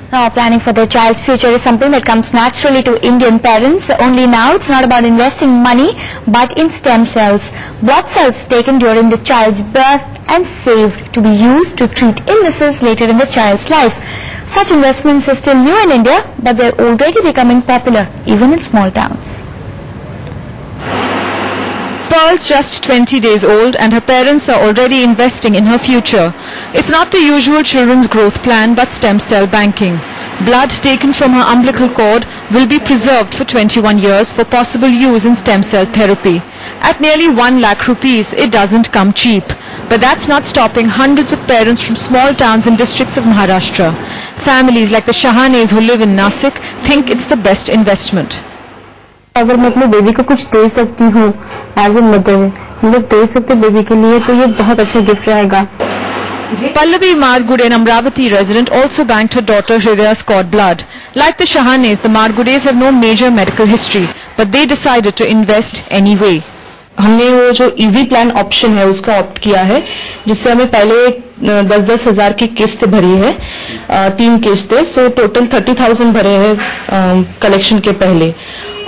Planning for their child's future is something that comes naturally to Indian parents. Only now it's not about investing money but in stem cells. Blood cells taken during the child's birth and saved to be used to treat illnesses later in the child's life. Such investments are still new in India, but they're already becoming popular even in small towns. Pearl's just 20 days old and her parents are already investing in her future. It's not the usual children's growth plan but stem cell banking. Blood taken from her umbilical cord will be preserved for 21 years for possible use in stem cell therapy. At nearly 1 lakh rupees, it doesn't come cheap. But that's not stopping hundreds of parents from small towns and districts of Maharashtra. Families like the Shahanes who live in Nasik think it's the best investment. अगर मैं अपने baby को कुछ दे सकती हूँ as a mother, मतलब दे सकते baby के लिए, तो ये बहुत अच्छा गिफ्ट रहेगा. Pallavi Margude, an Amravati resident, also banked her daughter Hridaya's cord blood. Like the Shahanes, the Margudes have no major medical history, but they decided to invest anyway. हमने वो जो इजी प्लान ऑप्शन है उसका opt किया है, जिससे हमें पहले 10-10 हजार की किस्त भरी है, 3 किस्तें, सो टोटल 30,000 भरे हैं कलेक्शन के पहले,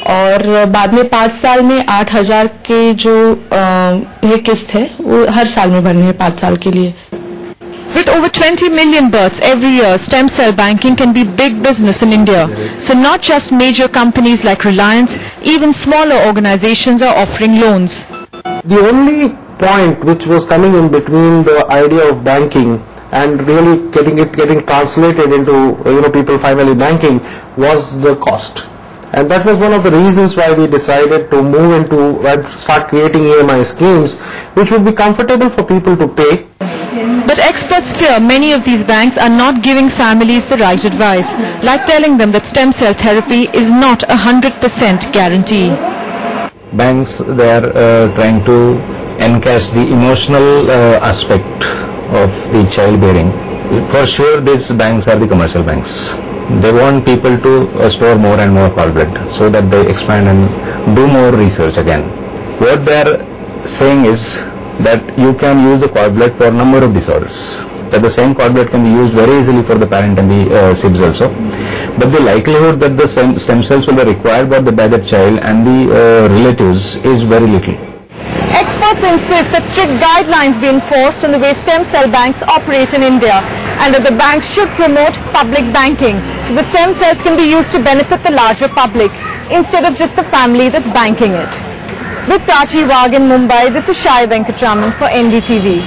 और बाद में 5 साल में 8,000 के जो ये किस्त है वो हर साल में भरने हैं 5 साल के लिए. With over 20 million births every year, stem cell banking can be big business in India. So not just major companies like Reliance, even smaller organizations are offering loans. The only point which was coming in between the idea of banking and really getting translated into people finally banking was the cost. And that was one of the reasons why we decided to move into and start creating EMI schemes which would be comfortable for people to pay. But experts fear many of these banks are not giving families the right advice, like telling them that stem cell therapy is not 100% guarantee. Banks, they are trying to encash the emotional aspect of the childbearing. For sure, these banks are the commercial banks. They want people to store more and more cord blood so that they expand and do more research again. What they are saying is that you can use the cord blood for a number of disorders. That the same cord blood can be used very easily for the parent and the sibs also. But the likelihood that the stem cells will be required by the child and the relatives is very little. Experts insist that strict guidelines be enforced on the way stem cell banks operate in India, and that the banks should promote public banking so the stem cells can be used to benefit the larger public instead of just the family that's banking it. With Prachi Wagh in Mumbai, this is Shai Venkatraman for NDTV.